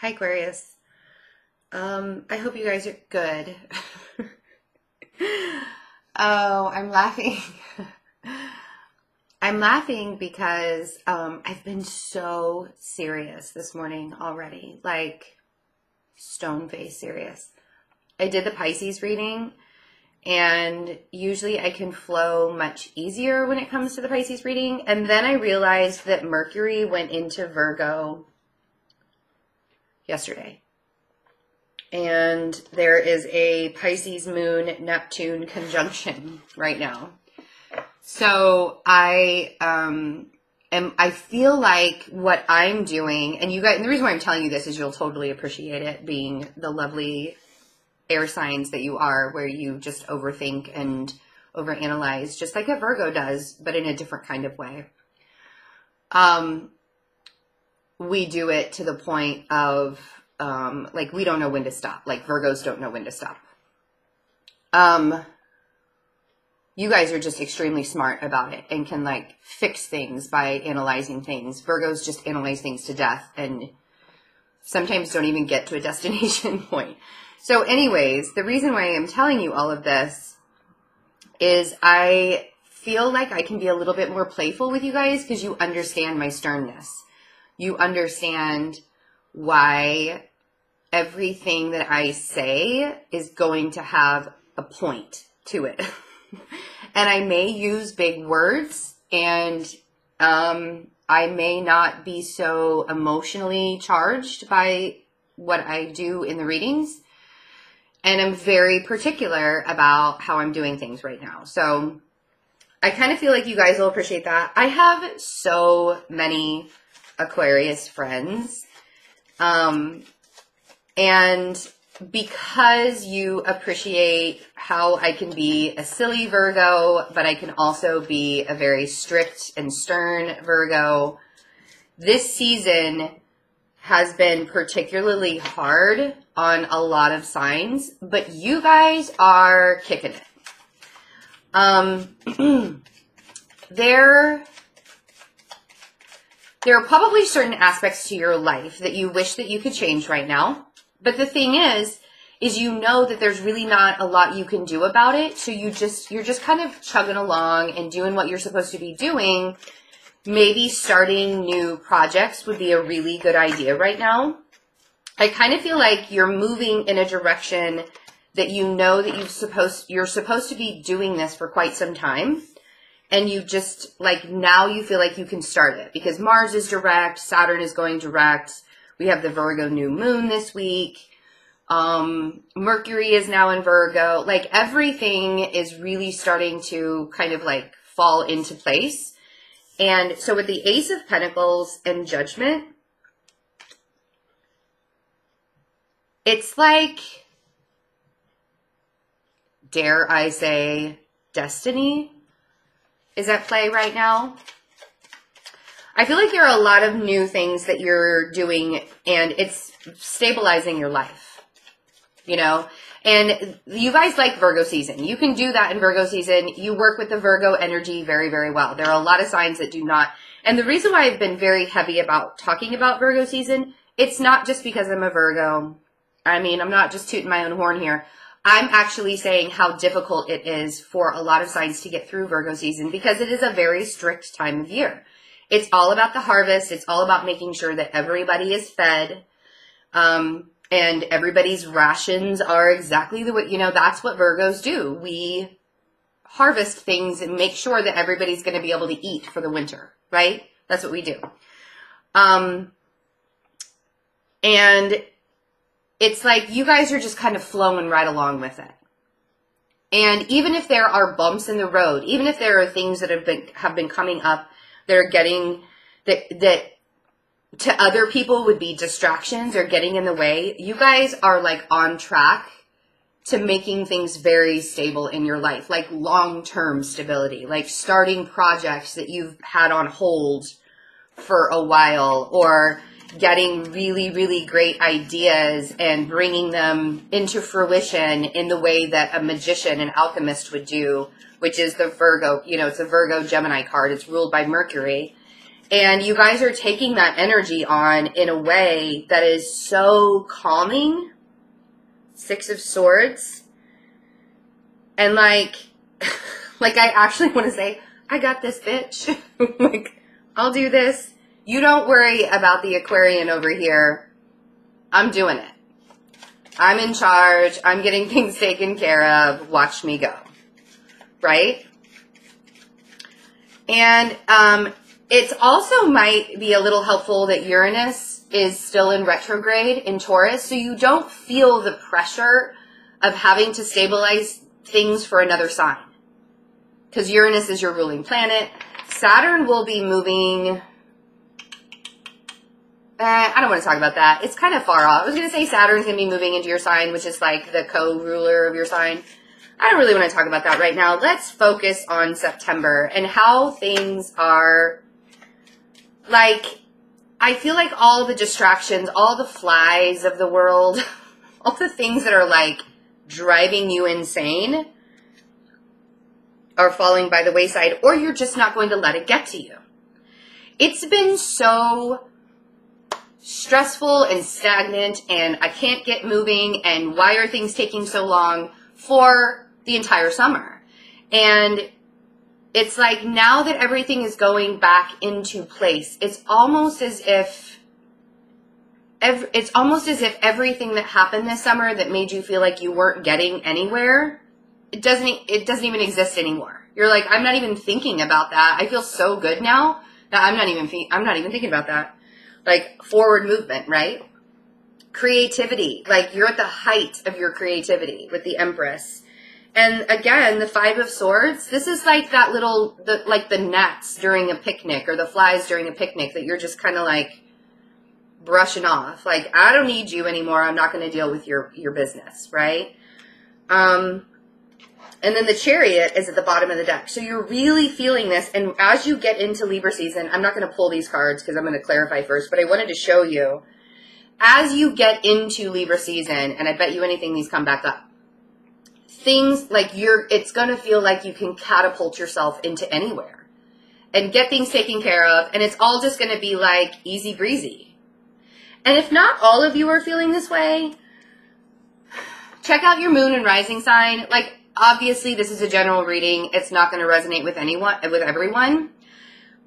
Hi, Aquarius. I hope you guys are good. Oh, I'm laughing. I'm laughing because I've been so serious this morning already, like stone-faced serious. I did the Pisces reading, and usually I can flow much easier when it comes to the Pisces reading, and then I realized that Mercury went into Virgo yesterday. And there is a Pisces moon Neptune conjunction right now. So I feel like what I'm doing, and you guys, and the reason why I'm telling you this is you'll totally appreciate it, being the lovely air signs that you are, where you just overthink and overanalyze, just like a Virgo does, but in a different kind of way. We do it to the point of like we don't know when to stop. Like Virgos don't know when to stop. You guys are just extremely smart about it and can like fix things by analyzing things. Virgos just analyze things to death and sometimes don't even get to a destination point. So anyways, the reason why I'm telling you all of this is I feel like I can be a little bit more playful with you guys because you understand my sternness. You understand why everything that I say is going to have a point to it. And I may use big words, and I may not be so emotionally charged by what I do in the readings. And I'm very particular about how I'm doing things right now. So I kind of feel like you guys will appreciate that. I have so many Aquarius friends. And because you appreciate how I can be a silly Virgo, but I can also be a very strict and stern Virgo, this season has been particularly hard on a lot of signs, but you guys are kicking it. There are probably certain aspects to your life that you wish that you could change right now. But the thing is you know that there's really not a lot you can do about it. So you're just kind of chugging along and doing what you're supposed to be doing. Maybe starting new projects would be a really good idea right now. I kind of feel like you're moving in a direction that you know that you're supposed to be doing this for quite some time. And you just, like, now you feel like you can start it. Because Mars is direct, Saturn is going direct. We have the Virgo new moon this week. Mercury is now in Virgo. Like, everything is really starting to kind of, like, fall into place. And so with the Ace of Pentacles and Judgment, it's like, dare I say, destiny is at play right now. I feel like there are a lot of new things that you're doing, and it's stabilizing your life, you know? And you guys like Virgo season. You can do that in Virgo season. You work with the Virgo energy very, very well. There are a lot of signs that do not. And the reason why I've been very heavy about talking about Virgo season, it's not just because I'm a Virgo. I mean, I'm not just tooting my own horn here. I'm actually saying how difficult it is for a lot of signs to get through Virgo season because it is a very strict time of year. It's all about the harvest. It's all about making sure that everybody is fed, and everybody's rations are exactly the way, you know, that's what Virgos do. We harvest things and make sure that everybody's going to be able to eat for the winter, right? That's what we do. And it's like you guys are just kind of flowing right along with it. And even if there are bumps in the road, even if there are things that have been coming up that are getting that to other people would be distractions or getting in the way, you guys are like on track to making things very stable in your life, like long-term stability, like starting projects that you've had on hold for a while, or getting really, really great ideas and bringing them into fruition in the way that a magician, an alchemist would do, which is the Virgo, you know, it's a Virgo Gemini card. It's ruled by Mercury. And you guys are taking that energy on in a way that is so calming. Six of Swords. And like I actually want to say, I got this, bitch. Like, I'll do this. You don't worry about the Aquarian over here. I'm doing it. I'm in charge. I'm getting things taken care of. Watch me go. Right? And it's also might be a little helpful that Uranus is still in retrograde in Taurus, so you don't feel the pressure of having to stabilize things for another sign. Because Uranus is your ruling planet. Saturn will be moving... I don't want to talk about that. It's kind of far off. I was going to say Saturn's going to be moving into your sign, which is like the co-ruler of your sign. I don't really want to talk about that right now. Let's focus on September and how things are... Like, I feel like all the distractions, all the flies of the world, all the things that are like driving you insane are falling by the wayside, or you're just not going to let it get to you. It's been so stressful and stagnant, and I can't get moving, and why are things taking so long for the entire summer? And it's like now that everything is going back into place, it's almost as if everything that happened this summer that made you feel like you weren't getting anywhere, it doesn't even exist anymore. You're like, I'm not even thinking about that. I feel so good now that I'm not even thinking about that. Like forward movement, right? Creativity, like you're at the height of your creativity with the Empress. And again, the Five of Swords, this is like that little, like the gnats during a picnic or the flies during a picnic that you're just kind of like brushing off. Like, I don't need you anymore. I'm not going to deal with your business, right? And then the Chariot is at the bottom of the deck. So you're really feeling this. And as you get into Libra season, I'm not going to pull these cards because I'm going to clarify first, but I wanted to show you, as you get into Libra season, and I bet you anything these come back up, things like it's going to feel like you can catapult yourself into anywhere and get things taken care of. And it's all just going to be like easy breezy. And if not all of you are feeling this way, check out your moon and rising sign. Like, obviously this is a general reading. It's not going to resonate with everyone,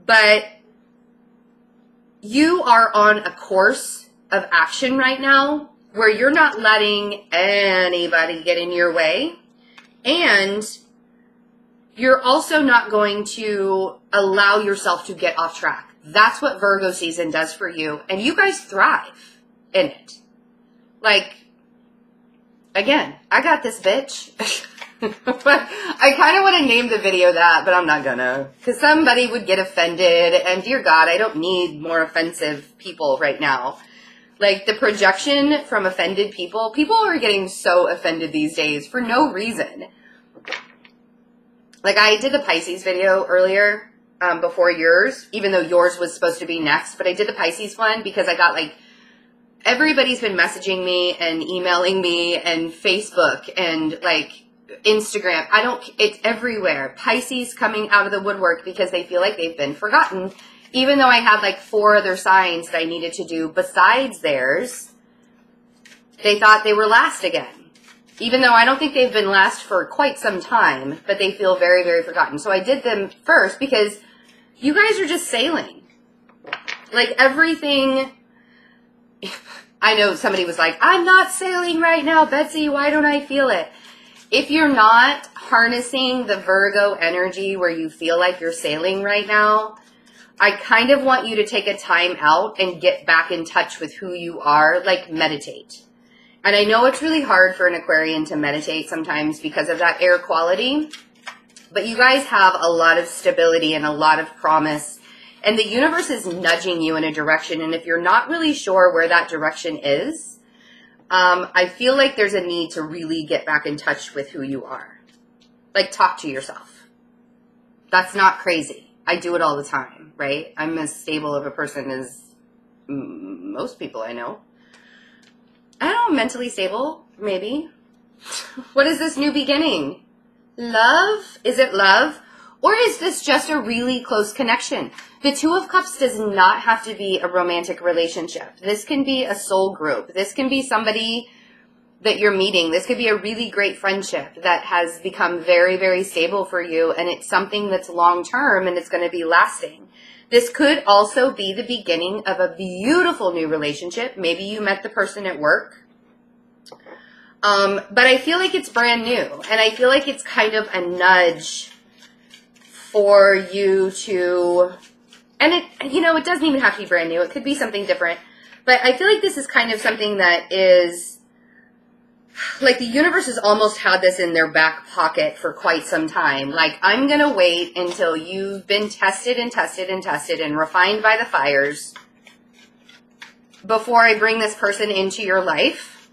but you are on a course of action right now where you're not letting anybody get in your way. And you're also not going to allow yourself to get off track. That's what Virgo season does for you. And you guys thrive in it. Like, again, I got this, bitch. But I kind of want to name the video that, but I'm not gonna. Because somebody would get offended. And dear God, I don't need more offensive people right now. Like, the projection from offended people are getting so offended these days for no reason. Like, I did the Pisces video earlier, before yours, even though yours was supposed to be next, but I did the Pisces one because I got, like, everybody's been messaging me and emailing me and Facebook and, like, Instagram. It's everywhere. Pisces coming out of the woodwork because they feel like they've been forgotten. Even though I had like 4 other signs that I needed to do besides theirs, they thought they were last again. Even though I don't think they've been last for quite some time, but they feel very, very forgotten. So I did them first because you guys are just sailing. Like everything, I know somebody was like, I'm not sailing right now, Betsy, why don't I feel it? If you're not harnessing the Virgo energy where you feel like you're sailing right now, I kind of want you to take a time out and get back in touch with who you are, like meditate. And I know it's really hard for an Aquarian to meditate sometimes because of that air quality, but you guys have a lot of stability and a lot of promise, and the universe is nudging you in a direction, and if you're not really sure where that direction is, I feel like there's a need to really get back in touch with who you are. Like, talk to yourself. That's not crazy. I do it all the time, right? I'm as stable of a person as most people I know. I don't know, mentally stable, maybe. What is this new beginning? Love? Is it love? Or is this just a really close connection? The Two of Cups does not have to be a romantic relationship. This can be a soul group. This can be somebody that you're meeting. This could be a really great friendship that has become very, very stable for you, and it's something that's long-term and it's going to be lasting. This could also be the beginning of a beautiful new relationship. Maybe you met the person at work. But I feel like it's brand new, and I feel like it's kind of a nudge for you to, and it, you know, it doesn't even have to be brand new. It could be something different, but I feel like this is kind of something that is like the universe has almost had this in their back pocket for quite some time. Like, I'm going to wait until you've been tested and tested and tested and refined by the fires before I bring this person into your life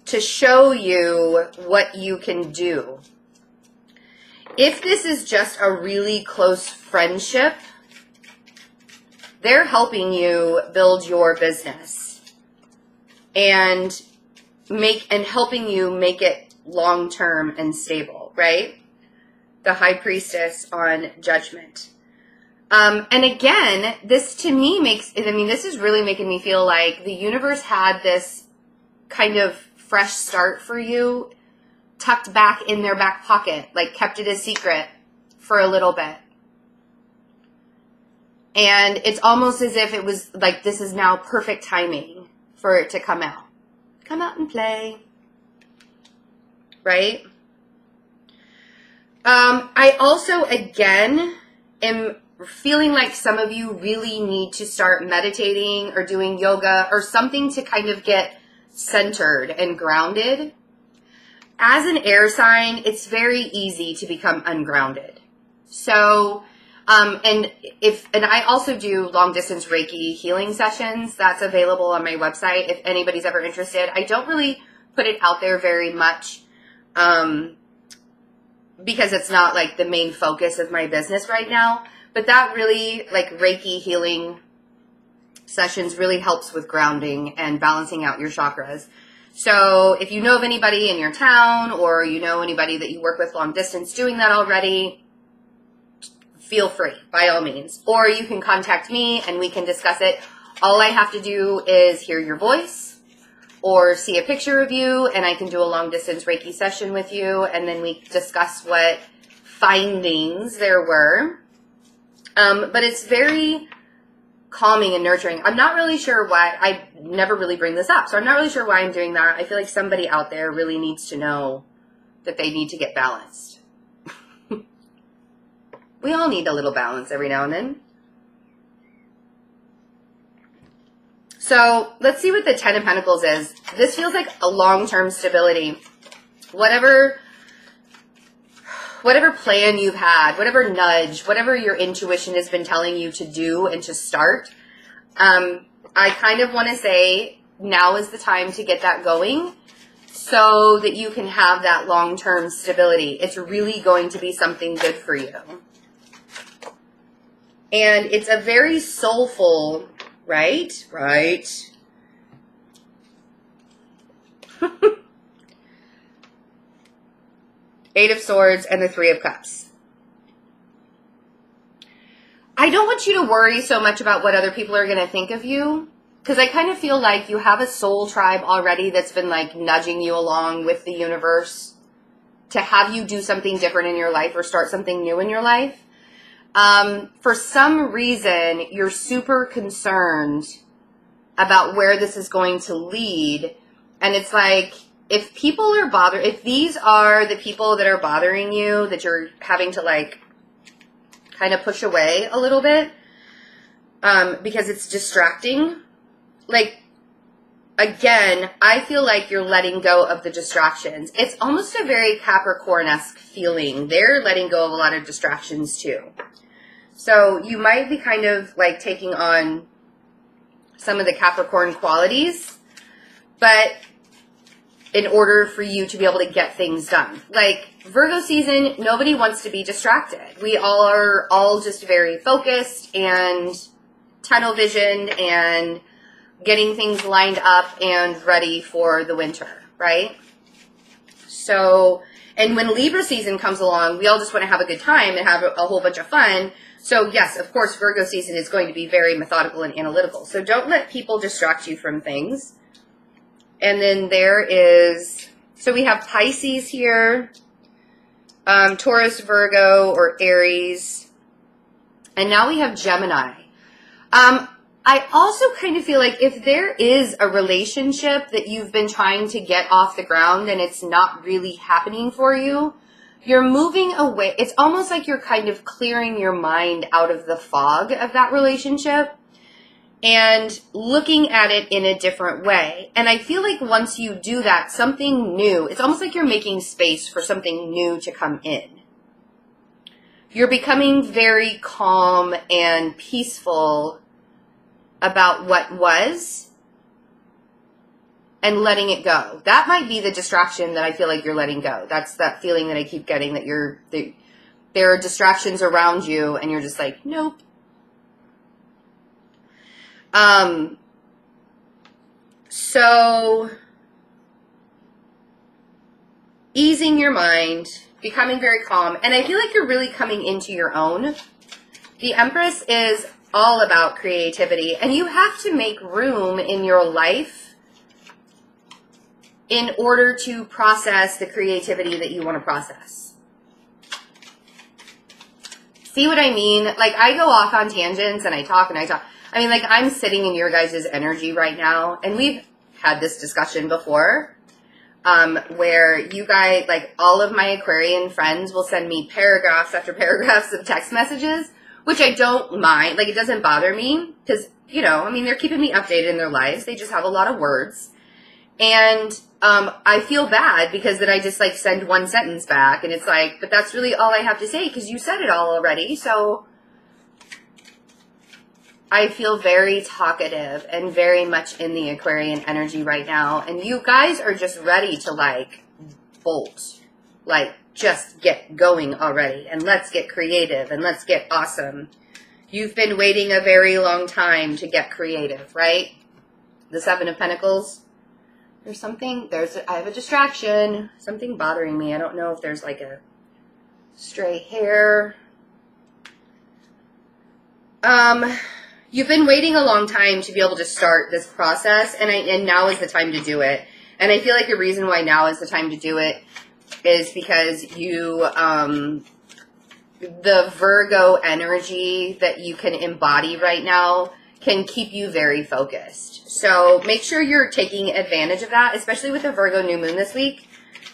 to show you what you can do. If this is just a really close friendship, they're helping you build your business and helping you make it long-term and stable, right? The High Priestess on Judgment. And again, this to me this is really making me feel like the universe had this kind of fresh start for you tucked back in their back pocket, like kept it a secret for a little bit. And it's almost as if it was like, this is now perfect timing for it to come out. Come out and play. Right? I also, again, am feeling like some of you really need to start meditating or doing yoga or something to kind of get centered and grounded. As an air sign, it's very easy to become ungrounded. So, and I also do long distance Reiki healing sessions. That's available on my website if anybody's ever interested. I don't really put it out there very much, because it's not like the main focus of my business right now. But that really, like, Reiki healing sessions really helps with grounding and balancing out your chakras. So if you know of anybody in your town or you know anybody that you work with long distance doing that already, feel free, by all means. Or you can contact me and we can discuss it. All I have to do is hear your voice or see a picture of you, and I can do a long distance Reiki session with you, and then we discuss what findings there were. But it's very calming and nurturing. I'm not really sure why. I never really bring this up, so I'm not really sure why I'm doing that. I feel like somebody out there really needs to know that they need to get balanced. We all need a little balance every now and then. So let's see what the Ten of Pentacles is. This feels like a long-term stability. Whatever plan you've had, whatever nudge, whatever your intuition has been telling you to do and to start, I kind of want to say now is the time to get that going so that you can have that long-term stability. It's really going to be something good for you. And it's a very soulful, right? Eight of Swords and the Three of Cups. I don't want you to worry so much about what other people are going to think of you, because I kind of feel like you have a soul tribe already that's been like nudging you along with the universe to have you do something different in your life or start something new in your life. For some reason, you're super concerned about where this is going to lead. And it's like, if people are if these are the people that are bothering you, that you're having to like kind of push away a little bit, because it's distracting, like, again, I feel like you're letting go of the distractions. It's almost a very Capricorn-esque feeling. They're letting go of a lot of distractions too. So you might be kind of like taking on some of the Capricorn qualities, but in order for you to be able to get things done. Like Virgo season, nobody wants to be distracted. We all are just very focused and tunnel visioned and getting things lined up and ready for the winter, right? So, And when Libra season comes along, we all just want to have a good time and have a whole bunch of fun. So yes, of course, Virgo season is going to be very methodical and analytical. So don't let people distract you from things. And then there is, so we have Pisces here, Taurus, Virgo, or Aries. And now we have Gemini. I also kind of feel like if there is a relationship that you've been trying to get off the ground and it's not really happening for you, you're moving away. It's almost like you're kind of clearing your mind out of the fog of that relationship and looking at it in a different way. And I feel like once you do that, something new, it's almost like you're making space for something new to come in. You're becoming very calm and peaceful about what was and letting it go. That might be the distraction that I feel like you're letting go. That's that feeling that I keep getting, that there are distractions around you and you're just like, nope. So easing your mind, becoming very calm, and I feel like you're really coming into your own. The Empress is all about creativity, and you have to make room in your life in order to process the creativity that you want to process. See what I mean? Like, I go off on tangents and I talk and I talk. I mean, like, I'm sitting in your guys' energy right now, and we've had this discussion before, where you guys, like, all of my Aquarian friends will send me paragraphs after paragraphs of text messages, which I don't mind. Like, it doesn't bother me because, you know, I mean, they're keeping me updated in their lives. They just have a lot of words. And I feel bad because then I just, like, send one sentence back. And it's like, but that's really all I have to say because you said it all already. So I feel very talkative and very much in the Aquarian energy right now. And you guys are just ready to, like, bolt. Like, just get going already, and let's get creative, and let's get awesome. You've been waiting a very long time to get creative, right? The Seven of Pentacles. There's something, I have a distraction, something bothering me. I don't know if there's like a stray hair. You've been waiting a long time to be able to start this process, and now is the time to do it. And I feel like the reason why now is the time to do it is because you, the Virgo energy that you can embody right now can keep you very focused. So make sure you're taking advantage of that, especially with the Virgo new moon this week.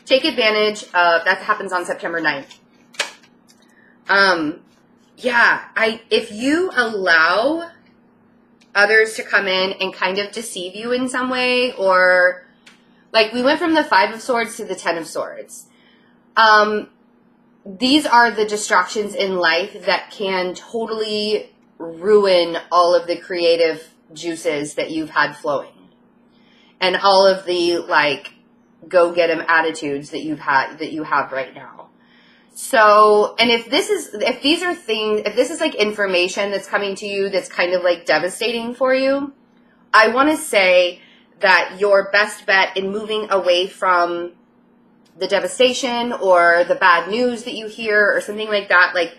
Take advantage of, that happens on September 9th. If you allow others to come in and kind of deceive you in some way, or like we went from the Five of Swords to the Ten of Swords. These are the distractions in life that can totally ruin all of the creative juices that you've had flowing. And all of the, like, go-get-em attitudes that you have right now. So, and if this is like information that's coming to you that's kind of like devastating for you, I want to say that your best bet in moving away from the devastation or the bad news that you hear or something like that, like,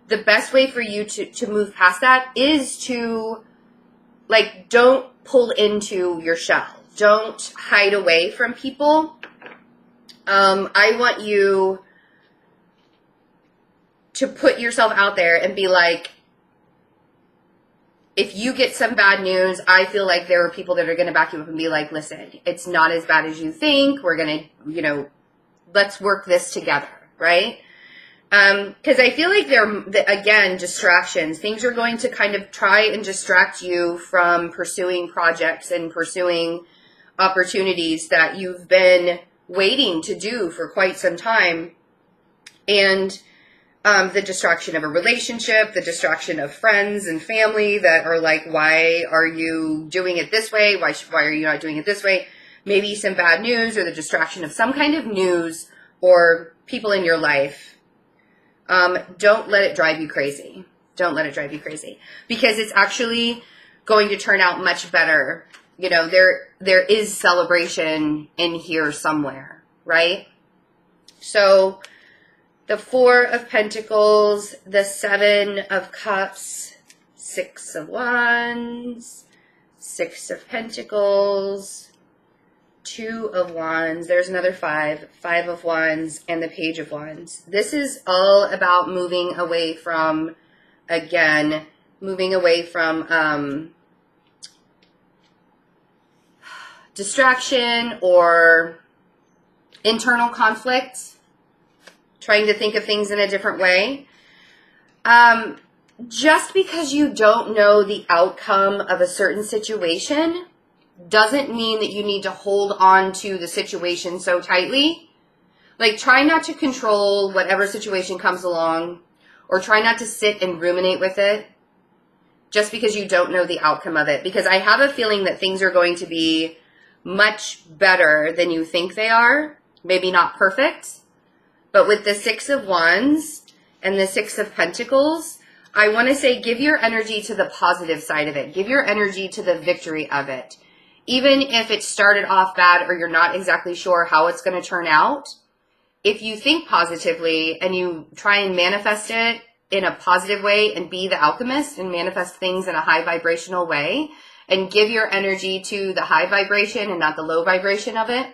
the best way for you to move past that is to, like, don't pull into your shell. Don't hide away from people. I want you to put yourself out there and be like, if you get some bad news, I feel like there are people that are going to back you up and be like, listen, it's not as bad as you think. We're going to, let's work this together, right? Because I feel like again, distractions. Things are going to kind of try and distract you from pursuing projects and pursuing opportunities that you've been waiting to do for quite some time. And the distraction of a relationship, the distraction of friends and family that are like, why are you doing it this way? Why are you not doing it this way? Maybe some bad news or the distraction of some kind of news or people in your life. Don't let it drive you crazy. Don't let it drive you crazy, because it's actually going to turn out much better. There is celebration in here somewhere, right? So the Four of Pentacles, the Seven of Cups, Six of Wands, Six of Pentacles, Two of Wands, there's another Five of Wands, and the Page of Wands. This is all about moving away from, again, moving away from distraction or internal conflict, trying to think of things in a different way. Just because you don't know the outcome of a certain situation doesn't mean that you need to hold on to the situation so tightly. Like, try not to control whatever situation comes along, or try not to sit and ruminate with it just because you don't know the outcome of it. Because I have a feeling that things are going to be much better than you think they are. Maybe not perfect, but with the Six of Wands and the Six of Pentacles, I want to say give your energy to the positive side of it. Give your energy to the victory of it. Even if it started off bad or you're not exactly sure how it's going to turn out, if you think positively and you try and manifest it in a positive way and be the alchemist and manifest things in a high vibrational way and give your energy to the high vibration and not the low vibration of it.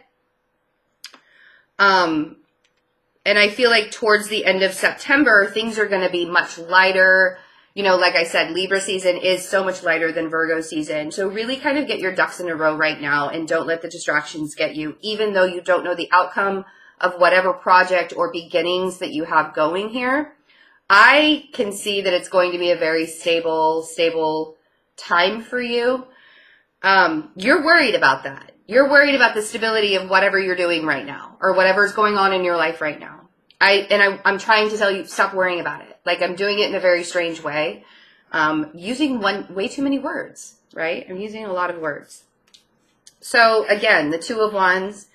And I feel like towards the end of September, things are going to be much lighter. You know, like I said, Libra season is so much lighter than Virgo season. So really kind of get your ducks in a row right now and don't let the distractions get you, even though you don't know the outcome of whatever project or beginnings that you have going here. I can see that it's going to be a very stable time for you. You're worried about that. You're worried about the stability of whatever you're doing right now or whatever's going on in your life right now. I'm trying to tell you, stop worrying about it. Like, I'm doing it in a very strange way. Using way too many words, right? I'm using a lot of words. So again, the Two of Wands.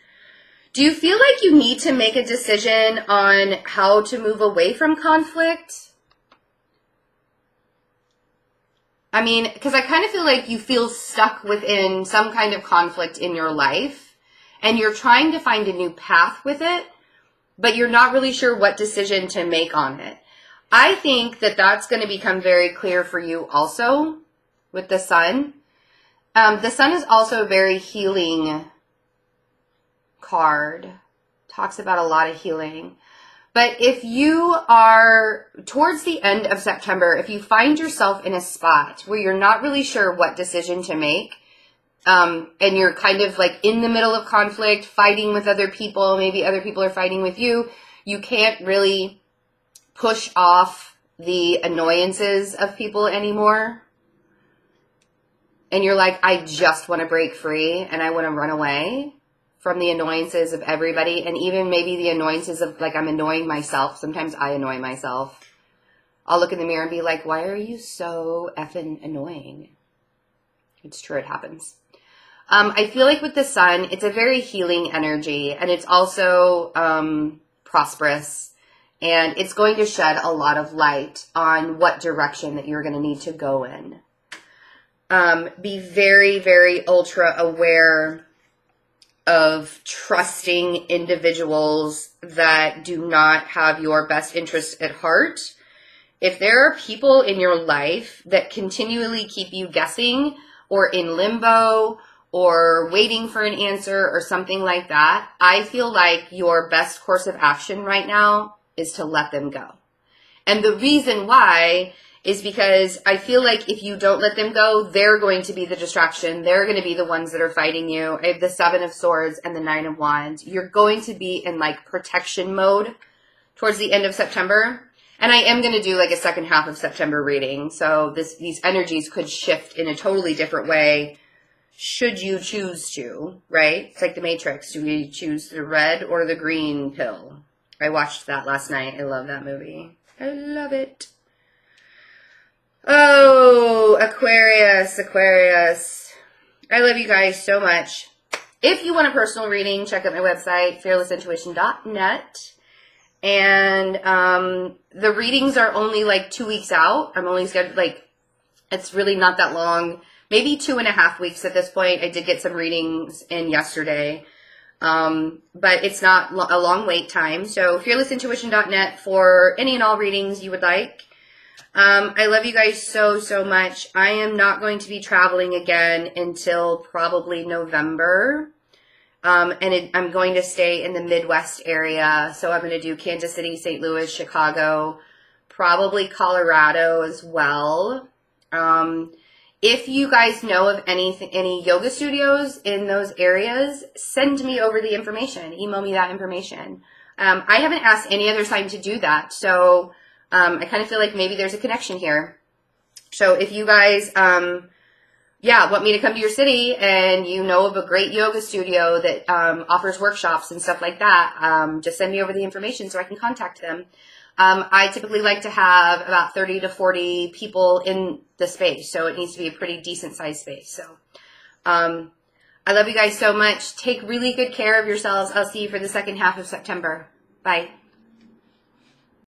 Do you feel like you need to make a decision on how to move away from conflict? I mean, because I kind of feel like you feel stuck within some kind of conflict in your life and you're trying to find a new path with it, but you're not really sure what decision to make on it. I think that that's going to become very clear for you also with the Sun. The Sun is also a very healing card. Talks about a lot of healing. But if you are towards the end of September, if you find yourself in a spot where you're not really sure what decision to make, and you're kind of like in the middle of conflict, fighting with other people, maybe other people are fighting with you, you can't really push off the annoyances of people anymore. And you're like, I just want to break free and I want to run away from the annoyances of everybody, and even maybe the annoyances of, like, I'm annoying myself. Sometimes I annoy myself. I'll look in the mirror and be like, why are you so effing annoying? It's true, it happens. I feel like with the Sun, it's a very healing energy, and it's also prosperous, and it's going to shed a lot of light on what direction that you're going to need to go in. Be very, very ultra aware of trusting individuals that do not have your best interests at heart. If there are people in your life that continually keep you guessing or in limbo or waiting for an answer or something like that, I feel like your best course of action right now is to let them go. And the reason why is because I feel like if you don't let them go, they're going to be the distraction. They're going to be the ones that are fighting you. I have the Seven of Swords and the Nine of Wands. You're going to be in like protection mode towards the end of September. And I am going to do like a second half of September reading. So these energies could shift in a totally different way should you choose to, right? It's like the Matrix. Do we choose the red or the green pill? I watched that last night. I love that movie. I love it. Oh, Aquarius. I love you guys so much. If you want a personal reading, check out my website, fearlessintuition.net. And the readings are only like 2 weeks out. I'm only scheduled, like, it's really not that long. Maybe 2.5 weeks at this point. I did get some readings in yesterday. But it's not a long wait time. So fearlessintuition.net for any and all readings you would like. I love you guys so, so much. I am not going to be traveling again until probably November. I'm going to stay in the Midwest area. So I'm going to do Kansas City, St. Louis, Chicago, probably Colorado as well. If you guys know of any yoga studios in those areas, send me over the information. Email me that information. I haven't asked any other sign to do that. So I kind of feel like maybe there's a connection here. So if you guys want me to come to your city and you know of a great yoga studio that offers workshops and stuff like that, just send me over the information so I can contact them. I typically like to have about 30 to 40 people in the space, so it needs to be a pretty decent sized space. So I love you guys so much. Take really good care of yourselves. I'll see you for the second half of September. Bye.